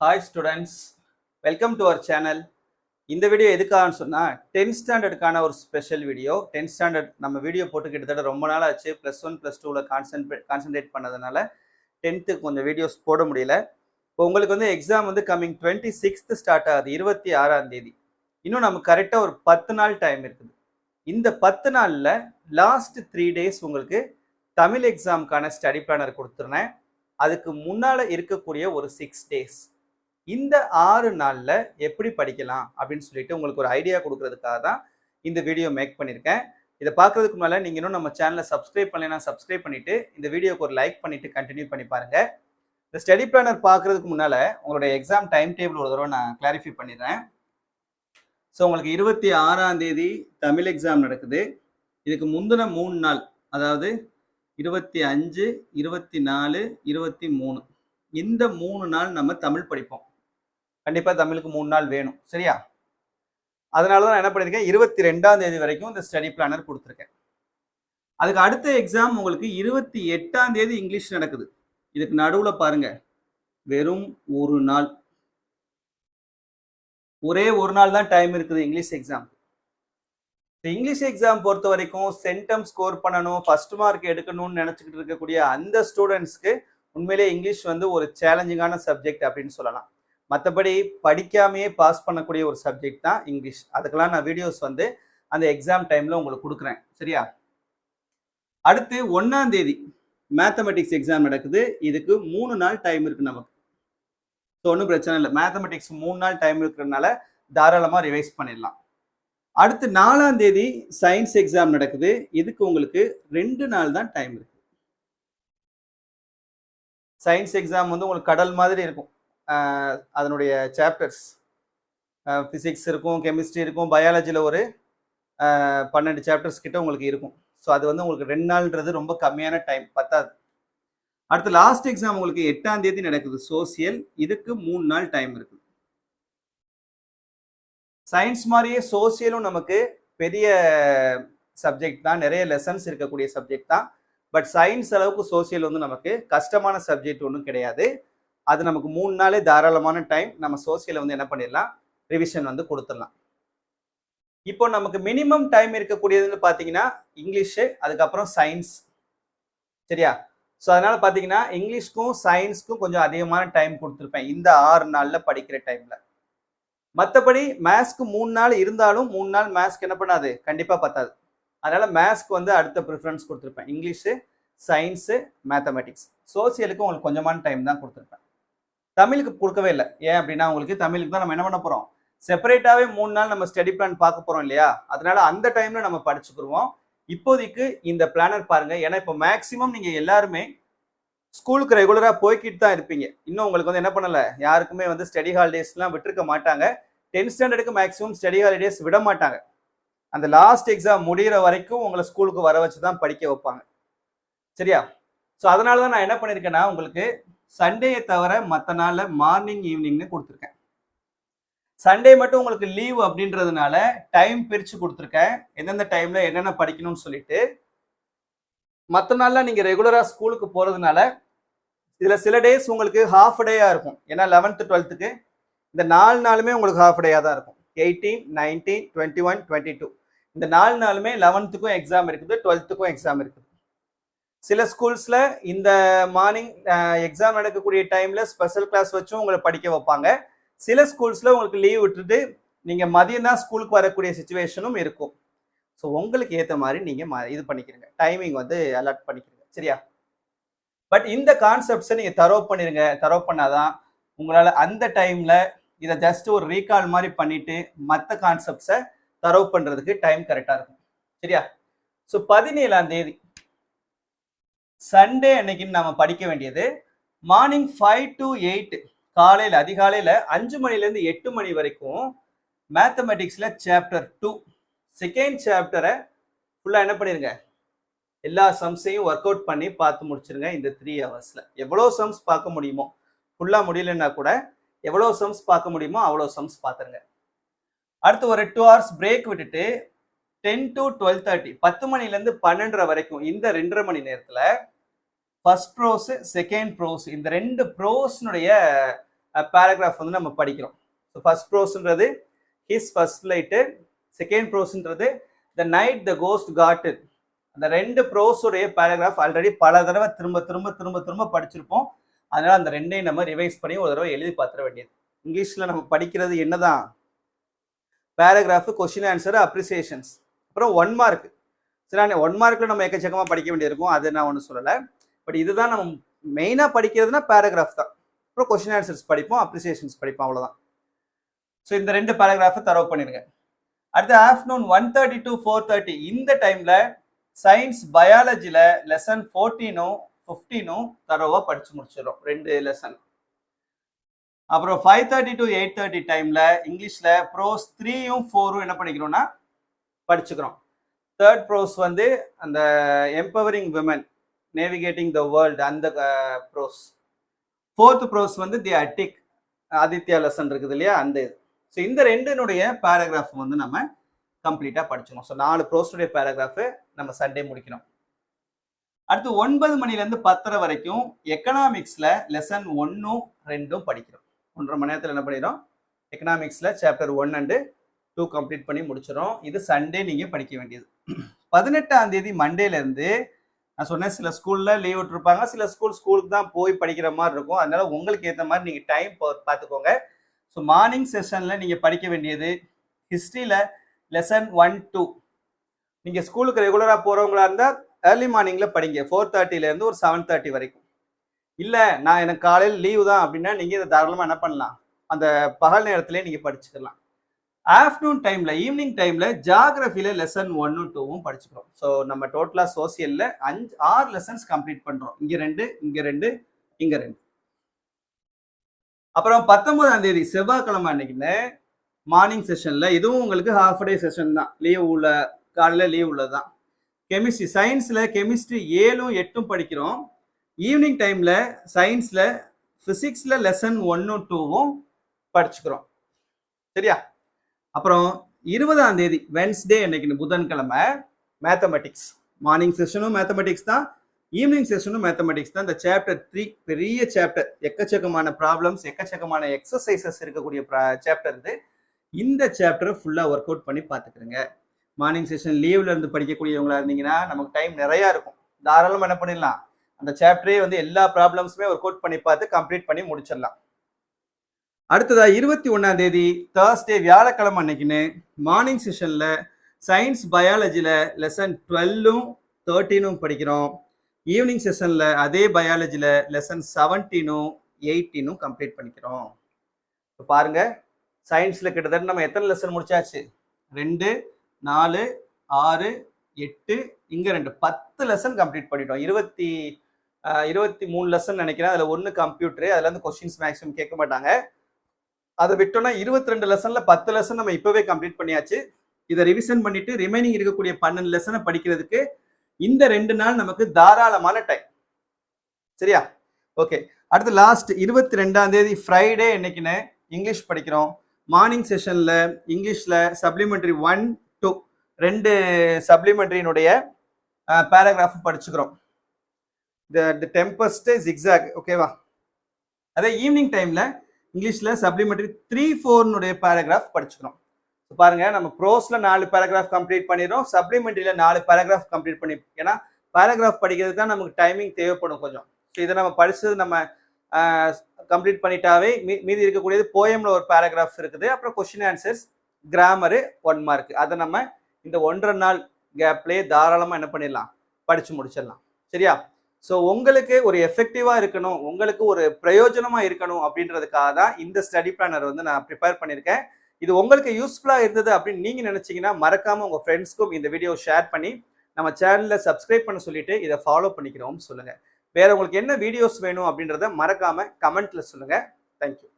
Hi students, welcome to our channel. இந்த video எதுக்காகன்னு சொன்னா 10th ஸ்டாண்டர்டுக்கான ஒரு ஸ்பெஷல் வீடியோ. 10th ஸ்டாண்டர்ட் நம்ம வீடியோ போட்டு கிட்டத்தட்ட ரொம்ப நாள் ஆச்சு. +1 +2ல கான்சென்ட்ரேட் பண்ணதுனால 10th கொஞ்சம் வீடியோஸ் போட முடியல. இப்போ உங்களுக்கு வந்து எக்ஸாம் வந்து கம்மிங் 26th ஸ்டார்ட் ஆகுது, 26ஆம் தேதி. இன்னும் நமக்கு கரெக்டாக ஒரு 10 நாள் டைம் இருக்குது. இந்த 10 நாளில் லாஸ்ட் 3 days உங்களுக்கு தமிழ் எக்ஸாமுக்கான ஸ்டடி பிளானர் கொடுத்துருந்தேன். அதுக்கு முன்னால் இருக்கக்கூடிய ஒரு 6 days, இந்த 6 நாளில் எப்படி படிக்கலாம் அப்படின்னு சொல்லிட்டு உங்களுக்கு ஒரு ஐடியா கொடுக்கறதுக்காக தான் இந்த வீடியோ மேக் பண்ணியிருக்கேன். இதை பார்க்கறதுக்கு முன்னால் நீங்கள் இன்னும் நம்ம சேனலை சப்ஸ்கிரைப் பண்ணலைன்னா சப்ஸ்கிரைப் பண்ணிவிட்டு இந்த வீடியோக்கு ஒரு லைக் பண்ணிவிட்டு கண்டினியூ பண்ணி பாருங்கள். இந்த ஸ்டடி பிளானர் பார்க்குறதுக்கு முன்னால் உங்களுடைய எக்ஸாம் டைம் டேபிள் ஒரு தடவை நான் கிளாரிஃபை பண்ணிடுறேன். ஸோ உங்களுக்கு 26ஆம் தேதி தமிழ் எக்ஸாம் நடக்குது. இதுக்கு முந்தின 3 நாள், அதாவது 25, 24, 23, இந்த 3 நாள் நம்ம தமிழ் படிப்போம். கண்டிப்பாக தமிழுக்கு 3 நாள் வேணும், சரியா? அதனால தான் நான் என்ன பண்ணியிருக்கேன், 22ஆம் தேதி வரைக்கும் இந்த ஸ்டடி பிளானர் கொடுத்துருக்கேன். அதுக்கு அடுத்த எக்ஸாம் உங்களுக்கு 28ஆம் தேதி இங்கிலீஷ் நடக்குது. இதுக்கு நடுவில் பாருங்க, வெறும் ஒரு நாள், ஒரே ஒரு நாள் தான் டைம் இருக்குது இங்கிலீஷ் எக்ஸாம். இங்கிலீஷ் எக்ஸாம் பொறுத்த வரைக்கும் சென்டம் ஸ்கோர் பண்ணணும், ஃபர்ஸ்ட் மார்க் எடுக்கணும்னு நினச்சிக்கிட்டு இருக்கக்கூடிய அந்த ஸ்டூடெண்ட்ஸ்க்கு உண்மையிலே இங்கிலீஷ் வந்து ஒரு சேலஞ்சிங்கான சப்ஜெக்ட் அப்படின்னு சொல்லலாம். மற்றபடி படிக்காமையே பாஸ் பண்ணக்கூடிய ஒரு சப்ஜெக்ட் தான் இங்கிலீஷ். அதுக்கெல்லாம் நான் வீடியோஸ் வந்து அந்த எக்ஸாம் டைமில் உங்களுக்கு கொடுக்குறேன், சரியா? அடுத்து 1ஆம் தேதி மேத்தமெட்டிக்ஸ் எக்ஸாம் நடக்குது. இதுக்கு 3 நாள் டைம் இருக்குது நமக்கு. ஸோ ஒன்றும் பிரச்சனை இல்லை, மேத்தமெட்டிக்ஸ் 3 நாள் டைம் இருக்கிறதுனால தாராளமாக ரிவைஸ் பண்ணிடலாம். அடுத்து 4ஆம் தேதி சயின்ஸ் எக்ஸாம் நடக்குது. இதுக்கு உங்களுக்கு 2 நாள் தான் டைம் இருக்கு. சயின்ஸ் எக்ஸாம் வந்து உங்களுக்கு கடல் மாதிரி இருக்கும். அதனுடைய சாப்டர்ஸ் ஃபிசிக்ஸ் இருக்கும், கெமிஸ்ட்ரி இருக்கும், பயாலஜியில் ஒரு 12 சாப்டர்ஸ் கிட்ட உங்களுக்கு இருக்கும். ஸோ அது வந்து உங்களுக்கு 2 நாள்ன்றது ரொம்ப கம்மியான டைம், பத்தாது. அடுத்து லாஸ்ட் எக்ஸாம் உங்களுக்கு 8ஆம் தேதி நடக்குது, சோசியல். இதுக்கு 3 நாள் டைம் இருக்குது. சயின்ஸ் மாதிரியே சோசியலும் நமக்கு பெரிய சப்ஜெக்ட் தான், நிறைய லெசன்ஸ் இருக்கக்கூடிய சப்ஜெக்ட் தான். பட் சயின்ஸ் அளவுக்கு சோசியல் வந்து நமக்கு கஷ்டமான சப்ஜெக்ட் ஒன்றும் கிடையாது. அது நமக்கு 3 நாளே தாராளமான டைம். நம்ம சோசியலை வந்து என்ன பண்ணிடலாம், ரிவிஷன் வந்து கொடுத்துடலாம். இப்போ நமக்கு மினிமம் டைம் இருக்கக்கூடியதுன்னு பார்த்தீங்கன்னா இங்கிலீஷு, அதுக்கப்புறம் சயின்ஸ், சரியா? ஸோ அதனால பார்த்தீங்கன்னா இங்கிலீஷ்க்கும் சயின்ஸ்க்கும் கொஞ்சம் அதிகமான டைம் கொடுத்துருப்பேன் இந்த 6 நாளில் படிக்கிற டைமில். மற்றபடி மேத்ஸ்க்கு 3 நாள் இருந்தாலும் 3 நாள் மேத்ஸ்க்கு என்ன பண்ணாது, கண்டிப்பாக பத்தாது. அதனால மேத்ஸ்க்கு வந்து அடுத்த ப்ரிஃபரன்ஸ் கொடுத்துருப்பேன். English, science, mathematics. சோசியலுக்கு உங்களுக்கு கொஞ்சமான டைம் தான் கொடுத்துருப்பேன். தமிழுக்கு கொடுக்கவே இல்லை. ஏன் அப்படின்னா உங்களுக்கு தமிழுக்கு தான் நம்ம என்ன பண்ண போகிறோம், செப்பரேட்டாகவே 3 நாள் நம்ம ஸ்டடி பிளான் பார்க்க போகிறோம் இல்லையா? அதனால அந்த டைமில் நம்ம படிச்சுக்கிடுவோம். இப்போதைக்கு இந்த பிளானர் பாருங்க. ஏன்னா இப்போ மேக்சிமம் நீங்கள் எல்லாருமே ஸ்கூலுக்கு ரெகுலராக போய்கிட்டு தான் இருப்பீங்க. இன்னும் உங்களுக்கு வந்து என்ன பண்ணலை, யாருக்குமே வந்து ஸ்டடி ஹாலிடேஸ்லாம் விட்டுருக்க மாட்டாங்க. 10th ஸ்டாண்டர்டுக்கு மேக்ஸிமம் ஸ்டடி ஹாலிடேஸ் விட மாட்டாங்க. அந்த லாஸ்ட் எக்ஸாம் முடிகிற வரைக்கும் உங்களை ஸ்கூலுக்கு வர வச்சு தான் படிக்க வைப்பாங்க, சரியா? ஸோ அதனால தான் நான் என்ன பண்ணியிருக்கேன்னா உங்களுக்கு சண்டேயை தவிர மற்ற நாளில் மார்னிங் ஈவினிங்னு கொடுத்துருக்கேன். சண்டே மட்டும் உங்களுக்கு லீவ் அப்படின்றதுனால டைம் பிரித்து கொடுத்துருக்கேன், எந்தெந்த டைமில் என்னென்ன படிக்கணும்னு சொல்லிட்டு. மற்ற நாளில் நீங்கள் ரெகுலராக ஸ்கூலுக்கு போகிறதுனால இதில் சில டேஸ் உங்களுக்கு ஹாஃப் டேயாக இருக்கும். ஏன்னா 11th 12th இந்த 4 நாளுமே உங்களுக்கு ஹாஃப் டேயாக தான் இருக்கும். 18, 19, 21, 22 இந்த 4 நாளுமே 11th எக்ஸாம் இருக்குது, 12th எக்ஸாம் இருக்குது. சில ஸ்கூல்ஸில் இந்த மார்னிங் எக்ஸாம் நடக்கக்கூடிய டைமில் ஸ்பெஷல் கிளாஸ் வச்சும் உங்களை படிக்க வைப்பாங்க. சில ஸ்கூல்ஸில் உங்களுக்கு லீவ் விட்டுட்டு நீங்கள் மதியம் தான் ஸ்கூலுக்கு வரக்கூடிய சுச்சுவேஷனும் இருக்கும். ஸோ உங்களுக்கு ஏற்ற மாதிரி நீங்கள் இது பண்ணிக்கிறீங்க, டைமிங் வந்து அலாட் பண்ணிக்கிறீங்க, சரியா? பட் இந்த கான்செப்ட்ஸை நீங்கள் தரோவ் பண்ணிடுங்க. தரோவ் பண்ணாதான் உங்களால் அந்த டைமில் இதை ஜஸ்ட் ஒரு ரீகால் மாதிரி பண்ணிட்டு மற்ற கான்செப்ட்ஸை தரோவ் பண்ணுறதுக்கு டைம் கரெக்டாக இருக்கும், சரியா? ஸோ 17ஆம் தேதி சண்டே அன்னைக்குன்னு நம்ம படிக்க வேண்டியது மார்னிங் 5 to 8, காலையில் அதிகாலையில் 5 மணிலேருந்து 8 மணி வரைக்கும் மேத்தமெட்டிக்ஸில் சாப்டர் 2 செகண்ட் சாப்டரை ஃபுல்லாக என்ன பண்ணிடுங்க, எல்லா சம்ஸையும் ஒர்க் அவுட் பண்ணி பார்த்து முடிச்சிருங்க இந்த 3 ஹவர்ஸில். எவ்வளோ சம்ஸ் பார்க்க முடியுமோ, ஃபுல்லாக முடியலன்னா கூட எவ்வளோ சம்ஸ் பார்க்க முடியுமோ அவ்வளோ சம்ஸ் பார்த்துருங்க. அடுத்து ஒரு 2 hours பிரேக் விட்டுட்டு 10 to 12:30, 10 மணிலேருந்து 12:30 வரைக்கும் இந்த 2.5 மணி நேரத்தில் ஃபர்ஸ்ட் ப்ரோஸ், செகண்ட் ப்ரோஸ், இந்த 2 ப்ரோஸ்னுடைய பேராகிராஃப் வந்து நம்ம படிக்கிறோம். ஸோ ஃபர்ஸ்ட் ப்ரோஸ்ன்றது ஹிஸ் ஃபர்ஸ்ட் ஃப்ளைட்டு, செகண்ட் ப்ரோஸ்ன்றது the night the ghost got it. அந்த ரெண்டு ப்ரோஸுடைய பேராகிராஃப் ஆல்ரெடி பல தடவை திரும்ப திரும்ப திரும்ப திரும்ப படிச்சிருப்போம். அதனால அந்த ரெண்டையும் நம்ம ரிவைஸ் பண்ணி ஒரு தடவை எழுதி பார்த்துட வேண்டியது. இங்கிலீஷ்ல நம்ம படிக்கிறது என்னதான், பேராகிராஃப், கொஸ்டின் ஆன்சர், அப்ரிசியேஷன்ஸ், அப்புறம் 1 மார்க். சரி, 1 மார்க்ல நம்ம எக்கச்சக்கமா படிக்க வேண்டியிருக்கும், அது நான் ஒன்றும் சொல்லலை. பட் இதுதான் நம்ம மெயினா படிக்கிறதுனா பேராகிராஃப் தான். அப்புறம் கொஸ்டின் ஆன்சர்ஸ் படிப்போம், அப்ரிசியேஷன்ஸ் படிப்போம், அவ்வளோதான். ஸோ இந்த ரெண்டு பேராகிராஃபை தரவு பண்ணிருங்க. அடுத்து ஆஃப்டர்நூன் 1:30 to 4:30 இந்த டைம்ல சயின்ஸ் பயாலஜில லெசன் 14ம் 15ம் தரவா படிச்சு முடிச்சிடும், 2 லெசன். அப்புறம் 5:30 to 8:30 டைம்ல இங்கிலீஷ்ல ப்ரோஸ் 3ம் 4ம் என்ன பண்ணிக்கிறோம்னா படிச்சுக்கிறோம். தேர்ட் ப்ரோஸ் வந்து அந்த empowering women navigating the world அந்த ப்ரோஸ். ஃபோர்த் ப்ரோஸ் வந்து தி அட்டிக் ஆதித்யா லெசன் இருக்குது இல்லையா, அந்த இது. ஸோ இந்த ரெண்டுனுடைய பேராகிராஃப் வந்து நம்ம கம்ப்ளீட்டாக படிச்சிடணும். ஸோ 4 ப்ரோஸுடைய பேராகிராஃபு நம்ம சண்டே முடிக்கணும். அடுத்து 9 மணிலேருந்து 10:30 வரைக்கும் எக்கனாமிக்ஸில் லெசன் 1ம் 2ம் படிக்கிறோம். 1.5 மணி நேரத்தில் என்ன பண்ணிடும், எக்கனாமிக்ஸில் சாப்டர் 1 and 2 கம்ப்ளீட் பண்ணி முடிச்சிடும். இது சண்டே நீங்கள் படிக்க வேண்டியது. 18ஆம் தேதி மண்டேலேருந்து நான் சொன்னேன், சில ஸ்கூலில் லீவ் விட்டுருப்பாங்க, சில ஸ்கூலுக்கு தான் போய் படிக்கிற மாதிரி இருக்கும். அதனால உங்களுக்கு ஏற்ற மாதிரி நீங்கள் டைம் பார்த்துக்கோங்க. ஸோ மார்னிங் செஷனில் நீங்கள் படிக்க வேண்டியது ஹிஸ்ட்ரியில் லெசன் 1, 2. நீங்கள் ஸ்கூலுக்கு ரெகுலராக போகிறவங்களா இருந்தால் ஏர்லி மார்னிங்கில் படிங்க, 4:30லேருந்து ஒரு 7:30 வரைக்கும். இல்லை நான் எனக்கு காலையில் லீவு தான் அப்படின்னா நீங்கள் இதை தாராளமாக என்ன பண்ணலாம், அந்த பகல் நேரத்திலே நீங்கள் படிச்சுக்கலாம். ஆஃப்டர்நூன் டைமில், ஈவினிங் டைமில் ஜியாகிரஃபியில் லெசன் 1, 2ம் படிச்சுக்கிறோம். ஸோ நம்ம டோட்டலாக சோசியலில் 6 லெசன்ஸ் கம்ப்ளீட் பண்ணுறோம். இங்கே 2, இங்கே 2, இங்கே 2. அப்புறம் 19ஆம் தேதி செவ்வாய்க்கிழமை அன்னைக்குன்னு மார்னிங் செஷன்ல இதுவும் உங்களுக்கு ஹாஃப் டே செஷன் தான், லீவ் உள்ள காலையில் லீவ் உள்ளது தான். கெமிஸ்ட்ரி, சயின்ஸில் கெமிஸ்ட்ரி 7ம் 8ம் படிக்கிறோம். ஈவினிங் டைமில் சயின்ஸில் ஃபிசிக்ஸில் லெசன் 1ம் 2ம் படிச்சுக்கிறோம். சரியா? அப்புறம் 20ஆம் தேதி வென்ஸ்டே அன்னைக்குன்னு புதன்கிழமை மேத்தமெட்டிக்ஸ், மார்னிங் செஷனும் மேத்தமெட்டிக்ஸ் தான், ஈவினிங் செஷனும் மேத்தமெட்டிக்ஸ் தான். இந்த சாப்டர் 3 பெரிய சாப்டர், எக்கச்சக்கமான ப்ராப்ளம்ஸ், எக்கச்சக்கமான எக்ஸசைசஸ் இருக்கக்கூடிய சாப்டர் இது. இந்த சாப்டரை ஃபுல்லாக ஒர்க் அவுட் பண்ணி பார்த்துக்கிறேங்க. மார்னிங் செஷன் லீவ்ல இருந்து படிக்கக்கூடியவங்களா இருந்தீங்கன்னா நமக்கு டைம் நிறையா இருக்கும், தாராளமாக என்ன பண்ணிடலாம், அந்த சாப்டரே வந்து எல்லா ப்ராப்ளம்ஸுமே ஒர்க் அவுட் பண்ணி பார்த்து கம்ப்ளீட் பண்ணி முடிச்சிடலாம். அடுத்ததா 21ஆம் தேதி தேர்ஸ்டே வியாழக்கிழமை அன்னைக்குன்னு மார்னிங் செஷன்ல சயின்ஸ் பயாலஜியில் லெசன் 12ம் 13ம் படிக்கிறோம். ஈவினிங் செஷன்ல அதே பயாலஜியில் லெசன் 17ம் 18ம் கம்ப்ளீட் பண்ணிக்கிறோம். இப்போ பாருங்க, சயின்ஸில் கிட்டத்தட்ட நம்ம எத்தனை லெசன் முடிச்சாச்சு, 2, 4, 6, 8, இங்கே 2, 10 லெசன் கம்ப்ளீட் பண்ணிட்டோம். 23 லெசன் நினைக்கிறேன். அதில் 1 கம்ப்யூட்டரு, அதில் இருந்து கொஸ்டின்ஸ் மேக்ஸிமம் கேட்க மாட்டாங்க. அதை விட்டோம்னா 22 லெசன்ல 10 லெசன் நம்ம இப்பவே கம்ப்ளீட் பண்ணியாச்சு. இதை ரிவிஷன் பண்ணிட்டு ரிமைனிங் இருக்கக்கூடிய 12 லெசனை படிக்கிறதுக்கு இந்த 2 நாள் நமக்கு தாராளமான டைம். சரியா? ஓகே. அடுத்து லாஸ்ட் 22ஆம் தேதி ஃப்ரைடே இன்னைக்குன்னு இங்கிலீஷ் படிக்கிறோம். மார்னிங் செஷன்ல இங்கிலீஷ்ல சப்ளிமெண்டரி 1, 2 2 சப்ளிமெண்டரியினுடைய பேராகிராஃப் படிச்சுக்கிறோம். தி டெம்பஸ்ட் ஜிக்ஸாக், ஓகேவா? அதே ஈவினிங் டைம்ல இங்கிலீஷ்ல சப்ளிமெண்டரி 3, 4 பேராகிராஃப் படிச்சுக்கிறோம். பாருங்க, நம்ம ப்ரோஸ்ல 4 பேராகிராஃப் கம்ப்ளீட் பண்ணிடுறோம், சப்ளிமெண்டரியில 4 பேராகிராஃப் கம்ப்ளீட் பண்ணி, ஏன்னா பேராகிராஃப் படிக்கிறதுக்கு தான் நமக்கு டைமிங் தேவைப்படும் கொஞ்சம். ஸோ இதை நம்ம படிச்சது நம்ம கம்ப்ளீட் பண்ணிட்டாவே மீதி இருக்கக்கூடியது போயம்ல ஒரு பேராகிராஃப் இருக்குது, அப்புறம் கொஸ்டின் ஆன்சர்ஸ், கிராமரு 1 மார்க். அதை நம்ம இந்த 1.5 நாள் கேப்லேயே தாராளமாக என்ன பண்ணிடலாம், படிச்சு முடிச்சிடலாம். சரியா? ஸோ உங்களுக்கு ஒரு எஃபெக்டிவா இருக்கணும், உங்களுக்கு ஒரு பிரயோஜனமா இருக்கணும் அப்படின்றதுக்காக தான் இந்த ஸ்டடி பிளானர் வந்து நான் ப்ரிப்பேர் பண்ணியிருக்கேன். இது உங்களுக்கு யூஸ்ஃபுல்லா இருந்தது அப்படின்னு நீங்க நினைச்சீங்கன்னா மறக்காம உங்க ஃப்ரெண்ட்ஸ்க்கும் இந்த வீடியோ ஷேர் பண்ணி நம்ம சேனல்ல சப்ஸ்கிரைப் பண்ண சொல்லிட்டு இதை ஃபாலோ பண்ணிக்கிறோம் சொல்லுங்க. வேற உங்களுக்கு என்ன வீடியோஸ் வேணும் அப்படின்றத மறக்காம கமெண்ட்ல சொல்லுங்க. தேங்க்யூ.